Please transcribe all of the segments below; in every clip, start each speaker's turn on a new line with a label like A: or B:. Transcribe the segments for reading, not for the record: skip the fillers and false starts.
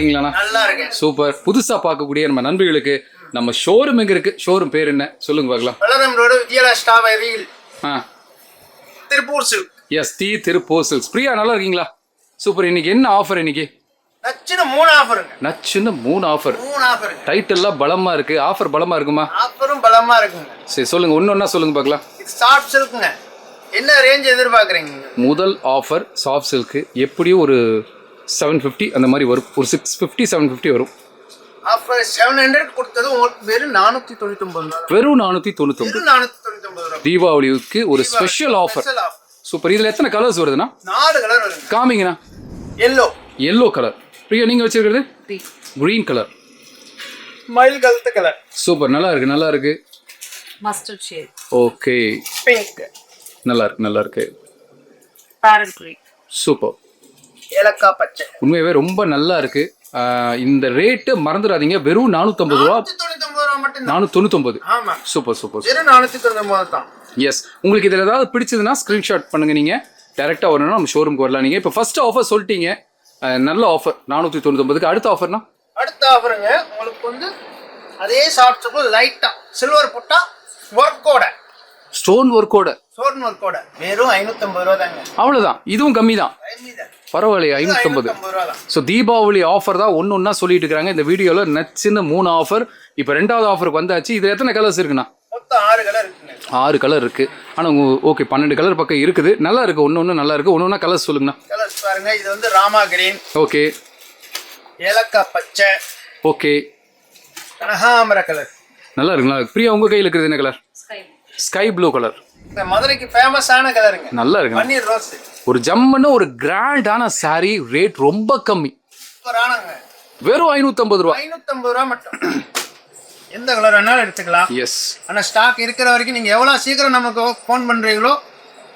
A: இருக்கீங்களா?
B: நல்லா இருக்கேன்.
A: சூப்பர். புதுசா பார்க்கக்கூடிய நம்ம நண்பர்களுக்கு நம்ம ஷோரூம் எங்க இருக்கு? ஷோரூம் பேர் என்ன சொல்லுங்க பார்க்கலாம்.
B: வளரம் ரோடு விஜயலட்சுமி அருகில் Tiruppur silk.
A: Yes, Tiruppur silks. Priya நல்லா இருக்கீங்களா? சூப்பர். இன்னைக்கு என்ன ஆஃபர்? இன்னைக்கு
B: நச்சுன்னு 3 ஆஃபருங்க.
A: நச்சுன்னு 3 ஆஃபர்.
B: 3 ஆஃபர்.
A: டைட்டில்லாம் பலமா இருக்கு. ஆஃபர் பலமா இருக்குமா?
B: ஆஃபரும் பலமா இருக்குங்க.
A: சரி சொல்லுங்க, ஒன்னொன்னா சொல்லுங்க பார்க்கலாம்.
B: இது சாஃப்ட் சில்க்ங்க. என்ன ரேஞ்ச் எதிர்பார்க்குறீங்க?
A: முதல் ஆஃபர் சாஃப்ட் சில்க் எப்படியும் ஒரு 750 அந்த மாதிரி வரும். ஒரு 650 750 வரும்.
B: ஆஃபர் 700 கொடுத்தது உங்களுக்கு வெறும் 499.
A: வெறும் 499.
B: 499.
A: தீபாவளிக்கு ஒரு ஸ்பெஷல் ஆஃபர். சூப்பர். இதுல எத்தனை கலர்ஸ் வருதுன்னா?
B: 4 கலர் வருது.
A: காமிங்கண்ணா. Yellow colour. பிரியா நீங்க வச்சிருக்கிறது கிரீன் கலர்.
B: மயில் கலர் கலர்.
A: சூப்பர். நல்லா இருக்கு, நல்லா இருக்கு.
C: Mustard shade.
A: ஓகே.
B: பிங்க்.
A: நல்லா இருக்கு, நல்லா இருக்கு.
C: Farad green.
A: சூப்பர்.
B: ஏலக்காய் பச்சை.
A: உண்மையாவே ரொம்ப நல்லா இருக்கு. இந்த ரேட்டு மறந்துடாதீங்க. வெறும் 450 ரூபா.
B: 499 ரூபா மட்டும்.
A: 499.
B: ஆமா.
A: Super super.
B: வெறும் 499 தான்.
A: எஸ். உங்களுக்கு இதுல ஏதாவது பிடிச்சதுன்னா ஸ்கிரீன்ஷாட் பண்ணுங்க. நீங்க டைரக்டா வரணும்னா நம்ம ஷோரூம்க்கு வரலாம். நீங்க இப்போ ஃபர்ஸ்ட் ஆஃபர் சொல்லிட்டீங்க, நல்ல ஆஃபர் 499. அடுத்த ஆஃபர்னா?
B: அடுத்த ஆஃபருங்க உங்களுக்கு வந்து அதே சாஃப்ட் சில்க் லைட்டா சில்வர் புட்டா ஒர்க்கோட
A: ஸ்டோன் ஒர்க்கோட
B: வெறும் 550 ரூபா தாங்க.
A: அவ்வளவுதான். இதுவும் கம்மி தான். பரவாயில்லையா? 550. ஸோ தீபாவளி ஆஃபர் தான் ஒன்னொன்னா சொல்லிட்டு இருக்காங்க இந்த வீடியோல. நச்சுன்னு 3 ஆஃபர். இப்போ 2வது ஆஃபருக்கு வந்தாச்சு. இது எத்தனை கலர்ஸ் இருக்குண்ணா?
B: மொத்தம் 6 கலர் இருக்குங்க.
A: 6 கலர் இருக்கு. ஆனால் ஓகே 12 கலர் பக்கம் இருக்குது. நல்லா இருக்கு. ஒன்று நல்லா இருக்கு. ஒன்று கலர்ஸ் சொல்லுங்கண்ணா.
B: கலர்ஸ் பாருங்க. இது வந்து ராமா கிரீன்.
A: ஓகே.
B: ஏலக்காய் பச்சை.
A: ஓகே.
B: கனகாம்பர கலர்.
A: நல்லா இருக்குங்களா? பிரியா உங்க கையில் இருக்கிறது என்ன கலர்? Sky blue colour.
B: இந்த மதுரைக்கு ஃபேமஸான கலருங்க.
A: நல்லா இருக்கு.
B: பன்னீர் ரோஸ்.
A: ஒரு ஜம்முன்னு ஒரு கிராண்டான சாரி. ரேட் ரொம்ப கம்மி.
B: சூப்பரானங்க.
A: வெறும் 550 ரூபா.
B: 550 ரூபா மட்டும். எந்த கலர் வேணாலும் எடுத்துக்கலாம்.
A: எஸ்.
B: ஆனால் ஸ்டாக் இருக்கிற வரைக்கும் நீங்க எவ்வளவு சீக்கிரம் நமக்கு ஃபோன் பண்றீங்களோ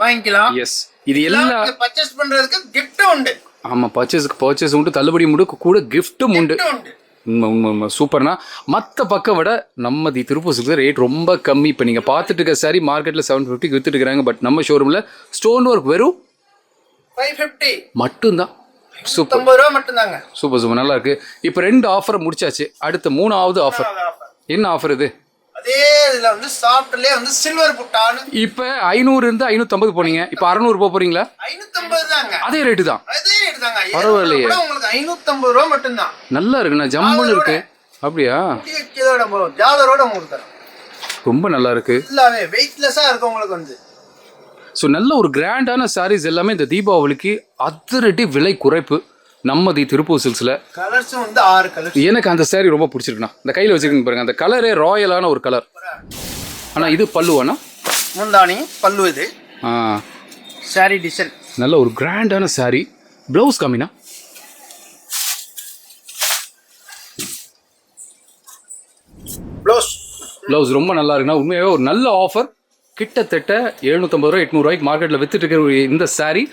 B: வாங்கிக்கலாம்.
A: எஸ். இது எல்லாம்
B: பர்ச்சேஸ் பண்றதுக்கு gift உண்டு.
A: ஆமா, பர்ச்சேஸ் உண்டு, தள்ளுபடி உண்டு, கூட கிஃப்ட்டும் உண்டு. உண்மை சூப்பர்னா. மற்ற பக்கம் விட நம்ம திருப்பூர் சில்க்ஸ் ரேட் ரொம்ப கம்மி. இப்போ நீங்கள் பார்த்துட்டு இருக்க சாரி மார்க்கெட்டில் 750 வித்துட்டு இருக்காங்க. பட் நம்ம ஷோரூமில் ஸ்டோன் ஒர்க் வெறும்
B: 550
A: மட்டும்தான். சூப்பர்.
B: 50 ரூபா மட்டும்தாங்க.
A: சூப்பர் நல்லா இருக்கு. இப்போ 2 ஆஃபர் முடிச்சாச்சு. அடுத்த 3வது ஆஃபர். என்ன ஆஃபர் இது?
B: அதே இதுல வந்து சாஃப்ட்லயே வந்து சில்வர் புட்டான்னு.
A: இப்போ 500 இருந்து 550 போனீங்க. இப்போ 600 போறீங்களா?
B: 550 தாங்க.
A: அதே ரேட்டு தான்.
B: அதே ரேட் தாங்க.
A: பரவாயில்லையே.
B: உங்களுக்கு 550 ரூபா மட்டும்தான்.
A: நல்லா இருக்குண்ணா. ஜம்முன்னு இருக்கு. அப்படியா?
B: ஜாலரோட உங்களுக்கு தரோம்.
A: ரொம்ப நல்லா இருக்கு.
B: எல்லாமே வெயிட்லெஸ்ஸா இருக்கு உங்களுக்கு வந்து.
A: ஸோ நல்ல ஒரு கிராண்டான சாரீஸ் எல்லாமே இந்த தீபாவளிக்கு அதிரடி விலை குறைப்பு நம்ம திருப்பூர் சில்க்ஸில்.
B: கலர்ஸ் வந்து 6 கலர்.
A: எனக்கு அந்த சாரீ ரொம்ப பிடிச்சிருக்குண்ணா. இந்த கையில் வச்சுருக்கீங்க பாருங்க. அந்த கலரே ராயலான ஒரு கலர். ஆனால் இது பல்லுவாண்ணா?
B: முந்தானி பல்லு. இது சாரி டிசைன்.
A: நல்ல ஒரு கிராண்டான சாரீ. ப்ளவுஸ் காமினா? ப்ளவுஸ் ரொம்ப நல்லா இருக்குண்ணா. உண்மையாகவே ஒரு நல்ல ஆஃபர். கிட்டத்தட்ட 750 ரூபா 800 ரூபாய்க்கு மார்க்கெட்டில் வித்துட்டு இருக்கிற இந்த சாரீ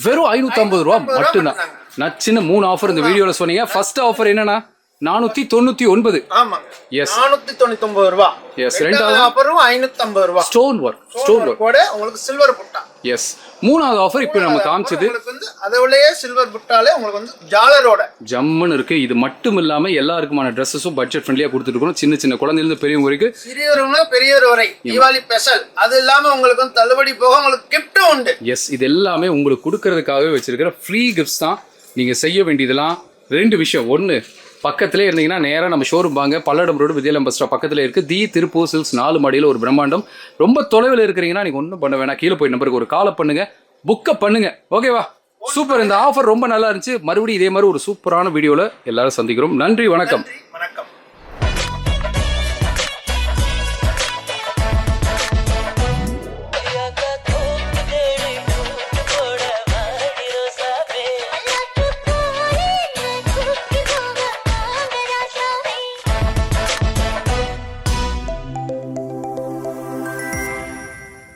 A: வெறும் 550 ரூபா மட்டும்தான். நச்சுன்னு 3 ஆஃபர் இந்த வீடியோவில் சொன்னீங்க. ஃபர்ஸ்ட் ஆஃபர் என்னன்னா 499.
B: ஆமா. எஸ். 499 ரூபா.
A: எஸ். ரெண்டாவது
B: ஆஃபரும் 550 ரூபா.
A: ஸ்டோன் ஒர்க்
B: கூட உங்களுக்கு சில்வர் புட்டா.
A: எஸ். 3வது ஆஃபர் இப்போ நம்ம காமிச்சது.
B: உங்களுக்கு வந்து அதோடயே சில்வர் புட்டாலே உங்களுக்கு வந்து ஜாலரோட
A: ஜம்முன்னு இருக்கு. இது மட்டும் இல்லாம எல்லாருக்குமான ட்ரெஸ்ஸஸும் பட்ஜெட் ஃப்ரெண்ட்லியா கொடுத்துட்டு இருக்கோம். சின்ன குழந்தையிலிருந்து பெரியவங்க வரைக்கும்,
B: சிறியவங்க பெரியவர் வரை தீபாவளி ஸ்பெஷல். அது இல்லாம உங்களுக்கு வந்து தள்ளுபடி போக உங்களுக்கு gift உண்டு.
A: எஸ். இது எல்லாமே உங்களுக்கு கொடுக்கறதுக்காகவே வச்சிருக்கிற ஃப்ரீ கிஃப்ட்ஸ் தான். நீங்க செய்ய வேண்டியதெல்லாம் 2 விஷயம். ஒன்று, பக்கத்திலே இருந்தீங்கன்னா நேராக நம்ம ஷோரூம் வாங்க. பல்லடம் ரோடு விஜயலம் பஸ் ஸ்டாப் பக்கத்தில் இருக்குது. திருப்பூர் சில்க்ஸ் 4 மாடியில் ஒரு பிரம்மாண்டம். ரொம்ப தொலைவில் இருக்கிறீங்கன்னா நீங்கள் ஒன்றும் பண்ண வேணாம். கீழே போய் நம்பருக்கு ஒரு காலை பண்ணுங்க, புக்கை பண்ணுங்க. ஓகேவா? சூப்பர். இந்த ஆஃபர் ரொம்ப நல்லா இருந்துச்சு. மறுபடியும் இதே மாதிரி ஒரு சூப்பரான வீடியோவில் எல்லாரும் சந்திக்கிறோம். நன்றி, வணக்கம்.